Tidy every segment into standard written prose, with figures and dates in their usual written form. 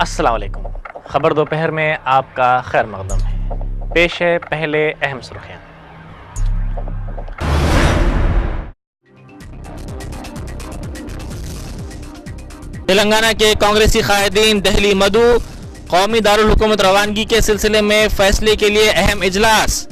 السلام علیکم۔ خبر دوپہر میں آپ کا خیر مقدم ہے۔ پیش ہے پہلے اہم سرخیاں۔ تلنگانہ کے کانگریسی قائدین دہلی مدعو، قومی دارالحکومت روانگی کے سلسلے میں فیصلے کے لیے اہم اجلاس۔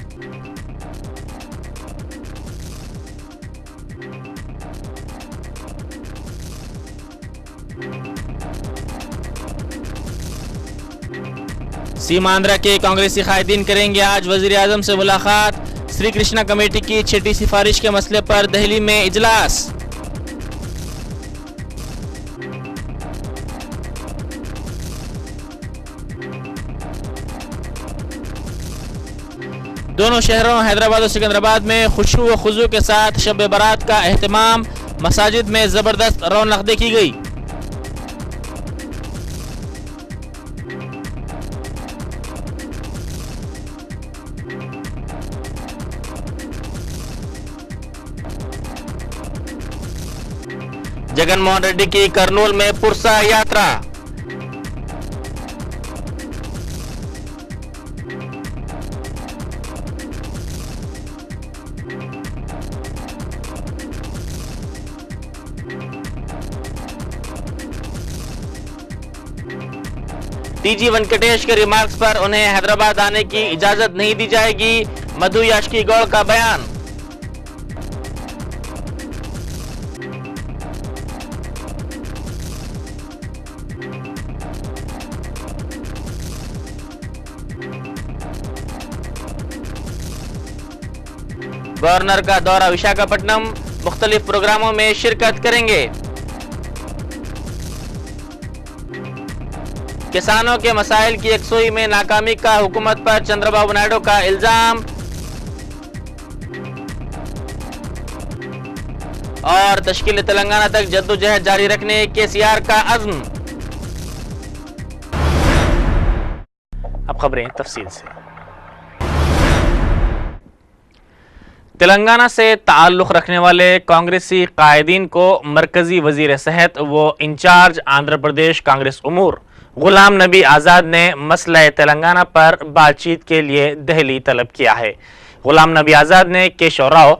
سیماندرا کے کانگریسی قائدین کریں گے آج وزیر اعظم سے ملاقات۔ سری کرشنا کمیٹی کی 6ٹی سفارش کے مسئلے پر دہلی میں اجلاس۔ دونوں شہروں حیدرآباد اور سکندرآباد میں خشوع و خضوع کے ساتھ شب برات کا اہتمام، مساجد میں زبردست رونق دیکھی گئی۔ جگن موہن ریڈی کی کرنول میں پرسہ یاترا۔ ٹی جی وینکٹیش کے ریمارکس پر انہیں حیدرآباد آنے کی اجازت نہیں دی جائے گی، مدھو یاشکی گوڑ کا بیان۔ گورنر کا دورہ وشاکھاپٹنم، مختلف پروگراموں میں شرکت کریں گے۔ کسانوں کے مسائل کی یکسوئی میں ناکامی کا حکومت پر چندر بابو نائیڈو کا الزام، اور تشکیل تلنگانہ تک جدوجہد جاری رکھنے کے سی آر کا عزم۔ اب خبریں تفصیل سے۔ تلنگانہ سے تعلق رکھنے والے کانگریسی قائدین کو مرکزی وزیر صحت و انچارج آندھرا پردیش کانگریس امور غلام نبی آزاد نے مسئلہ تلنگانہ پر بات چیت کے لیے دہلی طلب کیا ہے۔ غلام نبی آزاد نے کیشو راؤ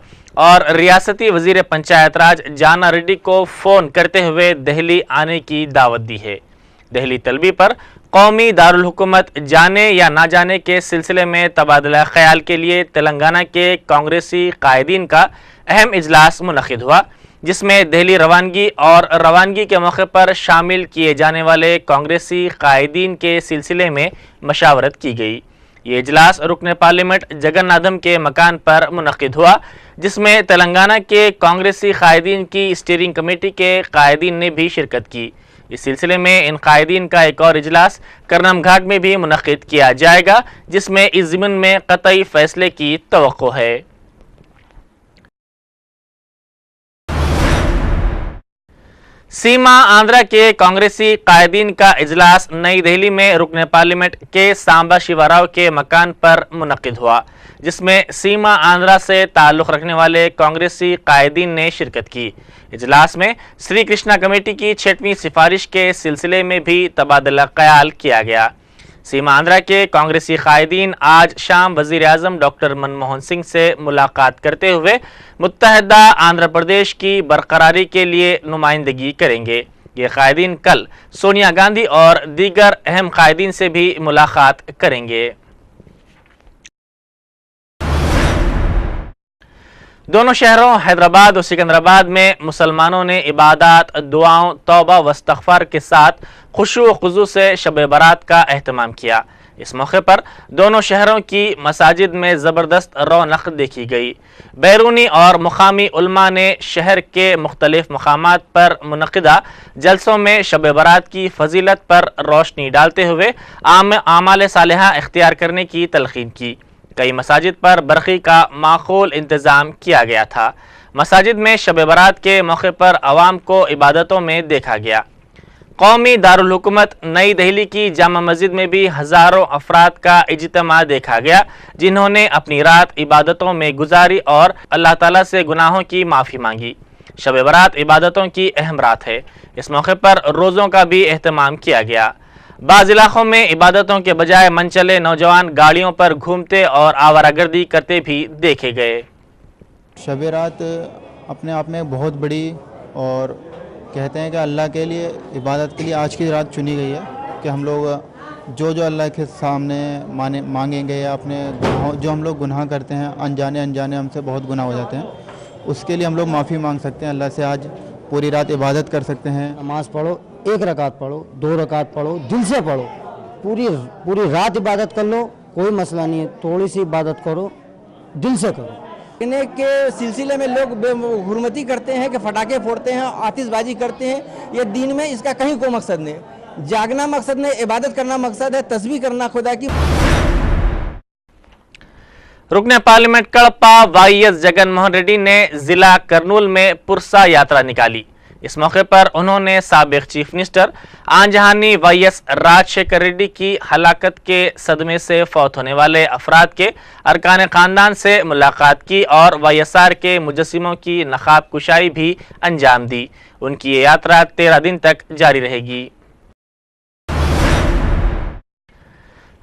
اور ریاستی وزیر پنچایت راج جانا ریڈی کو فون کرتے ہوئے دہلی آنے کی دعوت دی ہے۔ دہلی طلبی پر قومی دارالحکومت جانے یا نہ جانے کے سلسلے میں تبادلہ خیال کے لیے تلنگانہ کے کانگریسی قائدین کا اہم اجلاس منعقد ہوا، جس میں دہلی روانگی اور روانگی کے موقع پر شامل کیے جانے والے کانگریسی قائدین کے سلسلے میں مشاورت کی گئی۔ یہ اجلاس رکن پارلیمنٹ جگن نادھم کے مکان پر منعقد ہوا، جس میں تلنگانہ کے کانگریسی قائدین کی اسٹیئرنگ کمیٹی کے قائدین نے بھی شرکت کی۔ اس سلسلے میں ان قائدین کا ایک اور اجلاس کرنم گھاٹ میں بھی منعقد کیا جائے گا، جس میں اس ضمن میں قطعی فیصلے کی توقع ہے۔ سیما آندھرا کے کانگریسی قائدین کا اجلاس نئی دہلی میں رکن پارلیمنٹ کے سامبا شیوا راؤ کے مکان پر منعقد ہوا، جس میں سیما آندھرا سے تعلق رکھنے والے کانگریسی قائدین نے شرکت کی۔ اجلاس میں سری کرشنا کمیٹی کی 6ویں سفارش کے سلسلے میں بھی تبادلہ خیال کیا گیا۔ سیما آندھرا کے کانگریسی قائدین آج شام وزیر اعظم ڈاکٹر منموہن سنگھ سے ملاقات کرتے ہوئے متحدہ آندھرا پردیش کی برقراری کے لیے نمائندگی کریں گے۔ یہ قائدین کل سونیا گاندھی اور دیگر اہم قائدین سے بھی ملاقات کریں گے۔ دونوں شہروں حیدرآباد اور سکندرآباد میں مسلمانوں نے عبادات، دعاؤں، توبہ و استغفار کے ساتھ خشوع و خضوع سے شب برات کا اہتمام کیا۔ اس موقع پر دونوں شہروں کی مساجد میں زبردست رونق دیکھی گئی۔ بیرونی اور مقامی علماء نے شہر کے مختلف مقامات پر منعقدہ جلسوں میں شب برات کی فضیلت پر روشنی ڈالتے ہوئے اعمال صالحہ اختیار کرنے کی تلقین کی۔ کئی مساجد پر برقی کا معقول انتظام کیا گیا تھا۔ مساجد میں شب برات کے موقع پر عوام کو عبادتوں میں دیکھا گیا۔ قومی دارالحکومت نئی دہلی کی جامع مسجد میں بھی ہزاروں افراد کا اجتماع دیکھا گیا، جنہوں نے اپنی رات عبادتوں میں گزاری اور اللہ تعالیٰ سے گناہوں کی معافی مانگی۔ شب برات عبادتوں کی اہم رات ہے۔ اس موقع پر روزوں کا بھی اہتمام کیا گیا۔ بعض علاقوں میں عبادتوں کے بجائے منچلے نوجوان گاڑیوں پر گھومتے اور آوارہ گردی کرتے بھی دیکھے گئے۔ شب رات اپنے آپ میں بہت بڑی اور کہتے ہیں کہ اللہ کے لیے عبادت کے لیے آج کی رات چنی گئی ہے کہ ہم لوگ جو اللہ کے سامنے مانگیں گے یا اپنے جو ہم لوگ گناہ کرتے ہیں انجانے ہم سے بہت گناہ ہو جاتے ہیں، اس کے لیے ہم لوگ معافی مانگ سکتے ہیں، اللہ سے آج پوری رات عبادت کر سکتے ہیں۔ نماز پڑھو، 1 رکعت پڑھو، 2 رکعت پڑھو، دل سے پڑھو، پوری رات عبادت کر لو، کوئی مسئلہ نہیں ہے، تھوڑی سی عبادت کرو، دل سے کرو۔ پینے کے سلسلے میں لوگ بے حرمتی کرتے ہیں کہ پٹاخے پھوڑتے ہیں، آتش بازی کرتے ہیں، یہ دین میں اس کا کہیں کوئی مقصد نہیں۔ جاگنا مقصد نہیں، عبادت کرنا مقصد ہے، تسبیح کرنا خدا کی۔ رکن parliament Kadapa Y S Jagan Mohan Reddy نے ضلع کرنول میں پرسا یاترا نکالی۔ اس موقع پر انہوں نے سابق چیف منسٹر آن جہانی وائی ایس راج شیکھر ریڈی کی ہلاکت کے صدمے سے فوت ہونے والے افراد کے ارکان خاندان سے ملاقات کی اور وائی ایس آر کے مجسموں کی نقاب کشائی بھی انجام دی۔ ان کی یہ یاترا 13 دن تک جاری رہے گی۔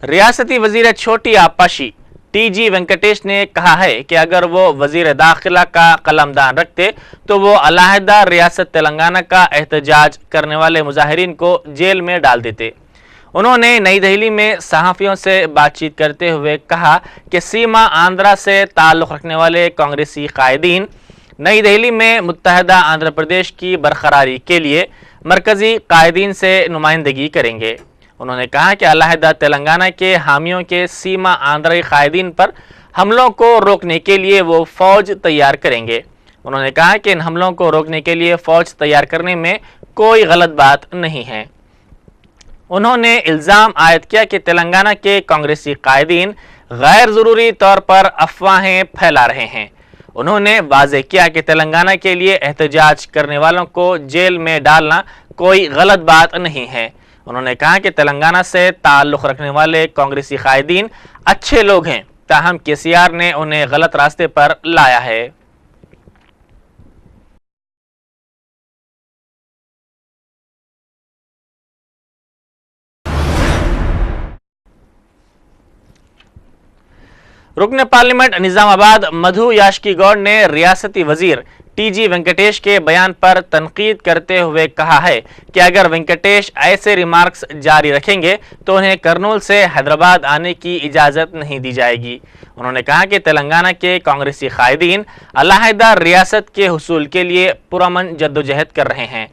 ریاستی وزیر چھوٹی آبپاشی ٹی جی وینکٹیش نے کہا ہے کہ اگر وہ وزیر داخلہ کا قلمدان رکھتے تو وہ علیحدہ ریاست تلنگانہ کا احتجاج کرنے والے مظاہرین کو جیل میں ڈال دیتے۔ انہوں نے نئی دہلی میں صحافیوں سے بات چیت کرتے ہوئے کہا کہ سیما آندھرا سے تعلق رکھنے والے کانگریسی قائدین نئی دہلی میں متحدہ آندھرا پردیش کی برقراری کے لیے مرکزی قائدین سے نمائندگی کریں گے۔ انہوں نے کہا کہ علیحدہ تلنگانہ کے حامیوں کے سیما آندھرائی قائدین پر حملوں کو روکنے کے لیے وہ فوج تیار کریں گے۔ انہوں نے کہا کہ ان حملوں کو روکنے کے لیے فوج تیار کرنے میں کوئی غلط بات نہیں ہے۔ انہوں نے الزام عائد کیا کہ تلنگانہ کے کانگریسی قائدین غیر ضروری طور پر افواہیں پھیلا رہے ہیں۔ انہوں نے واضح کیا کہ تلنگانہ کے لیے احتجاج کرنے والوں کو جیل میں ڈالنا کوئی غلط بات نہیں ہے۔ انہوں نے کہا کہ تلنگانہ سے تعلق رکھنے والے کانگریسی قائدین اچھے لوگ ہیں، تاہم کے سی آر نے انہیں غلط راستے پر لایا ہے۔ رکن پارلیمنٹ نظام آباد مدھو یاشکی گوڑ نے ریاستی وزیر ٹی جی وینکٹیش کے بیان پر تنقید کرتے ہوئے کہا ہے کہ اگر وینکٹیش ایسے ریمارکس جاری رکھیں گے تو انہیں کرنول سے حیدرآباد آنے کی اجازت نہیں دی جائے گی۔ انہوں نے کہا کہ تلنگانہ کے کانگریسی قائدین علیحدہ ریاست کے حصول کے لیے پرامن جدوجہد کر رہے ہیں۔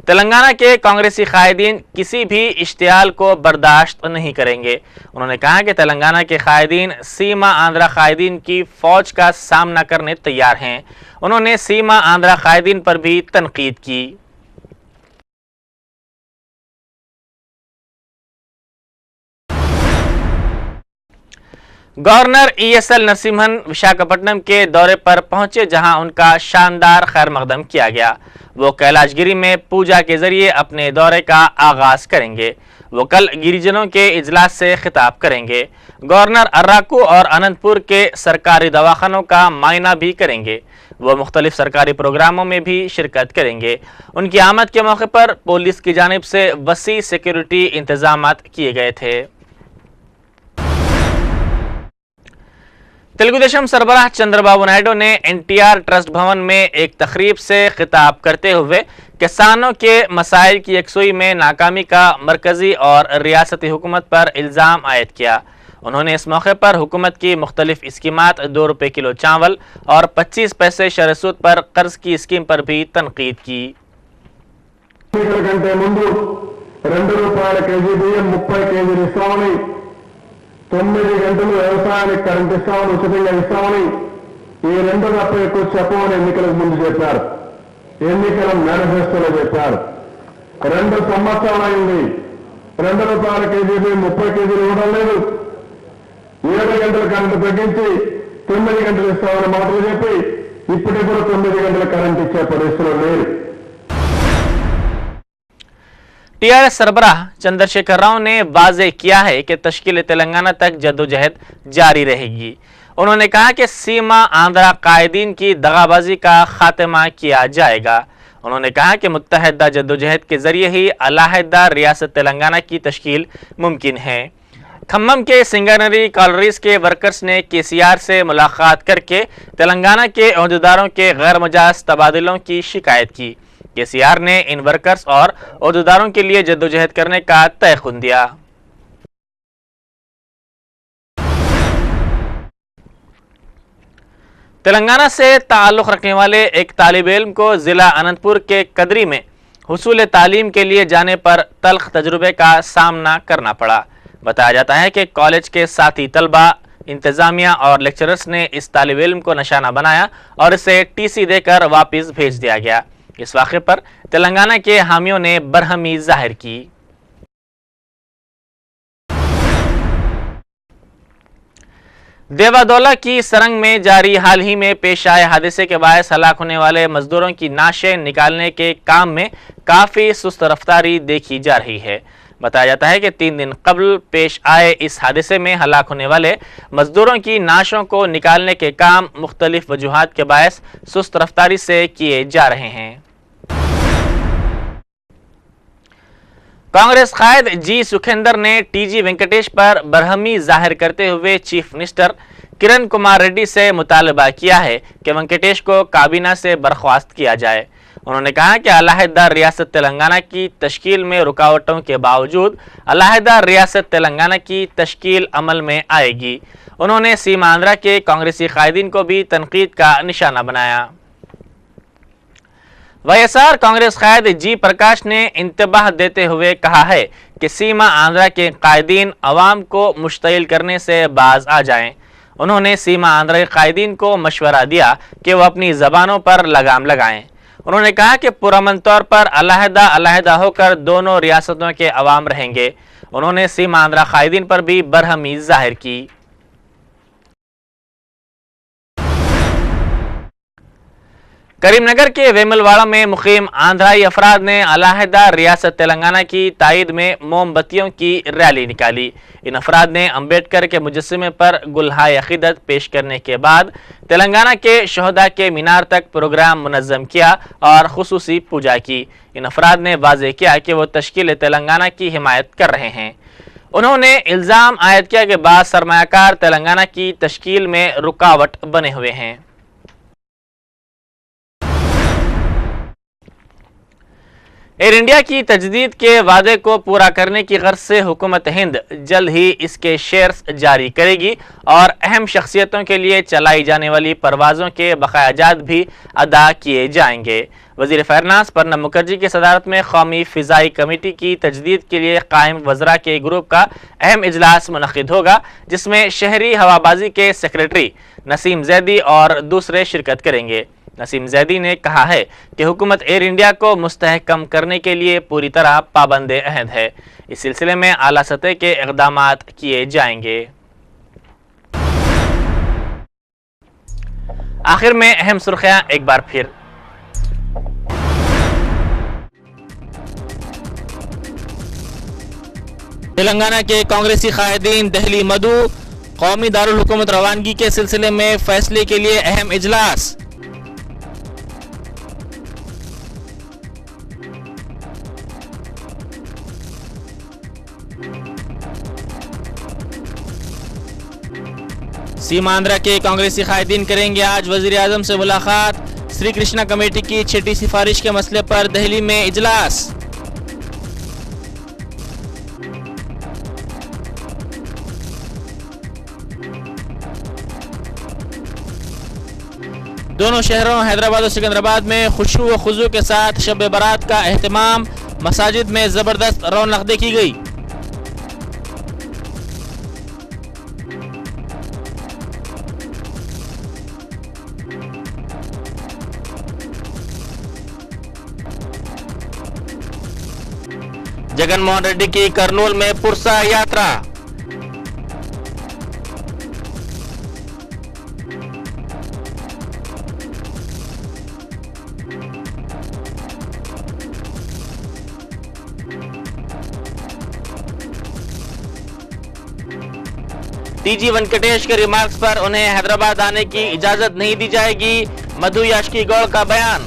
تلنگانہ کے کانگریسی قائدین کسی بھی اشتعال کو برداشت نہیں کریں گے۔ انہوں نے کہا کہ تلنگانہ کے قائدین سیما آندھرا قائدین کی فوج کا سامنا کرنے تیار ہیں۔ انہوں نے سیما آندھرا قائدین پر بھی تنقید کی۔ Governor E S L Narasimhan Visakhapatnam کے دورے پر پہنچے، جہاں ان کا شاندار خیر مقدم کیا گیا۔ وہ کیلاش گیری میں پوجا کے ذریعے اپنے دورے کا آغاز کریں گے۔ وہ کل گریجنوں کے اجلاس سے خطاب کریں گے۔ گورنر اراکو اور اننت پور کے سرکاری دواخانوں کا معائنہ بھی کریں گے۔ وہ مختلف سرکاری پروگراموں میں بھی شرکت کریں گے۔ ان کی آمد کے موقع پر پولیس کی جانب سے وسیع سیکیورٹی انتظامات کیے گئے تھے۔ تلگو دیشم سربراہ چندر بابو نائیڈو نے این ٹی آر ٹرسٹ بھون میں ایک تقریب سے خطاب کرتے ہوئے کسانوں کے مسائل کی یکسوئی میں ناکامی کا مرکزی اور ریاستی حکومت پر الزام عائد کیا۔ انہوں نے اس موقع پر حکومت کی مختلف اسکیمات 2 روپے کلو چاول اور 25 پیسے شرح سود پر قرض کی اسکیم پر بھی تنقید کی۔ 9 గంటలు వ్యవసాయానికి కరెంట్ ఇస్తామని ఉచితంగా ఇస్తామని ఈ 2 తప్ప ఎక్కువ చెప్పమని ఎన్నికలకు ముందు చెప్పారు। ఎన్నికల మేనిఫెస్టోలో చెప్పారు। 2 సంవత్సరాలైంది, 2 రూపాయల కేజీని 30 కేజీలు ఇవ్వడం లేదు। 7 గంటల కరెంటు తగ్గించి 9 గంటలు ఇస్తామని మాటలు చెప్పి ఇప్పటికీ 9 గంటల కరెంట్ ఇచ్చే పరిస్థితులు లేరు। ٹی آر ایس سربراہ چندر شیکھر راؤ نے واضح کیا ہے کہ تشکیل تلنگانہ تک جدوجہد جاری رہے گی۔ انہوں نے کہا کہ سیما آندھرا قائدین کی دغابازی کا خاتمہ کیا جائے گا۔ انہوں نے کہا کہ متحدہ جدوجہد کے ذریعے ہی علیحدہ ریاست تلنگانہ کی تشکیل ممکن ہے۔ کھمم کے سنگنری کالریز کے ورکرز نے KCR سے ملاقات کر کے تلنگانہ کے عہدیداروں کے غیر مجاز تبادلوں کی شکایت کی۔ KCR نے ان ورکرز اور عہدیداروں کے لیے جدوجہد کرنے کا تیقن دیا۔ تلنگانہ سے تعلق رکھنے والے ایک طالب علم کو ضلع اننت پور کے قدری میں حصول تعلیم کے لیے جانے پر تلخ تجربے کا سامنا کرنا پڑا۔ بتایا جاتا ہے کہ کالج کے ساتھی طلبہ، انتظامیہ اور لیکچررز نے اس طالب علم کو نشانہ بنایا اور اسے TC دے کر واپس بھیج دیا گیا۔ اس واقعے پر تلنگانہ کے حامیوں نے برہمی ظاہر کی۔ دیوادولہ کی سرنگ میں جاری حال ہی میں پیش آئے حادثے کے باعث ہلاک ہونے والے مزدوروں کی نعشیں نکالنے کے کام میں کافی سست رفتاری دیکھی جا رہی ہے۔ بتایا جاتا ہے کہ 3 دن قبل پیش آئے اس حادثے میں ہلاک ہونے والے مزدوروں کی نعشوں کو نکالنے کے کام مختلف وجوہات کے باعث سست رفتاری سے کیے جا رہے ہیں۔ کانگریس قائد جی سکھیندر نے TG وینکٹیش پر برہمی ظاہر کرتے ہوئے چیف منسٹر کرن کمار ریڈی سے مطالبہ کیا ہے کہ وینکٹیش کو کابینہ سے برخاست کیا جائے۔ انہوں نے کہا کہ علیحدہ ریاست تلنگانہ کی تشکیل میں رکاوٹوں کے باوجود علیحدہ ریاست تلنگانہ کی تشکیل عمل میں آئے گی۔ انہوں نے سیماندرا کے کانگریسی قائدین کو بھی تنقید کا نشانہ بنایا۔ YSR کانگریس قائد جی پرکاش نے انتباہ دیتے ہوئے کہا ہے کہ سیما آندھرا کے قائدین عوام کو مشتعل کرنے سے باز آ جائیں۔ انہوں نے سیما آندھرا کے قائدین کو مشورہ دیا کہ وہ اپنی زبانوں پر لگام لگائیں۔ انہوں نے کہا کہ پرامن طور پر علیحدہ ہو کر دونوں ریاستوں کے عوام رہیں گے۔ انہوں نے سیما آندھرا قائدین پر بھی برہمی ظاہر کی۔ کریم نگر کے ویمل واڑہ میں مقیم آندھرائی افراد نے علیحدہ ریاست تلنگانہ کی تائید میں موم بتیوں کی ریلی نکالی۔ ان افراد نے امبیڈکر کے مجسمے پر گلہائے عقیدت پیش کرنے کے بعد تلنگانہ کے شہداء کے مینار تک پروگرام منظم کیا اور خصوصی پوجا کی۔ ان افراد نے واضح کیا کہ وہ تشکیل تلنگانہ کی حمایت کر رہے ہیں۔ انہوں نے الزام عائد کیا کہ بعض سرمایہ کار تلنگانہ کی تشکیل میں رکاوٹ بنے ہوئے ہیں۔ ایئر انڈیا کی تجدید کے وعدے کو پورا کرنے کی غرض سے حکومت ہند جلد ہی اس کے شیئرز جاری کرے گی اور اہم شخصیتوں کے لیے چلائی جانے والی پروازوں کے بقایا جات بھی ادا کیے جائیں گے۔ وزیر فائنانس پرنب مکھرجی کی صدارت میں قومی فضائی کمیٹی کی تجدید کے لیے قائم وزراء کے گروپ کا اہم اجلاس منعقد ہوگا، جس میں شہری ہوابازی کے سیکریٹری نسیم زیدی اور دوسرے شرکت کریں گے۔ نسیم زیدی نے کہا ہے کہ حکومت ایئر انڈیا کو مستحکم کرنے کے لیے پوری طرح پابند عہد ہے۔ اس سلسلے میں اعلیٰ سطح کے اقدامات کیے جائیں گے۔ آخر میں اہم سرخیاں ایک بار پھر۔ تلنگانہ کے کانگریسی قائدین دہلی مدعو، قومی دارالحکومت روانگی کے سلسلے میں فیصلے کے لیے اہم اجلاس۔ سیماندرا کے کانگریسی قائدین کریں گے آج وزیر اعظم سے ملاقات۔ سری کرشنا کمیٹی کی 6ٹی سفارش کے مسئلے پر دہلی میں اجلاس۔ دونوں شہروں حیدرآباد اور سکندرآباد میں خشوع و خضوع کے ساتھ شب برات کا اہتمام، مساجد میں زبردست رونق دیکھی گئی۔ جگن موہن ریڈی کی کرنول میں پرسہ یاترا۔ TG وینکٹیش کے ریمارکس پر انہیں حیدرآباد آنے کی اجازت نہیں دی جائے گی، مدھو یاشکی گوڑ کا بیان۔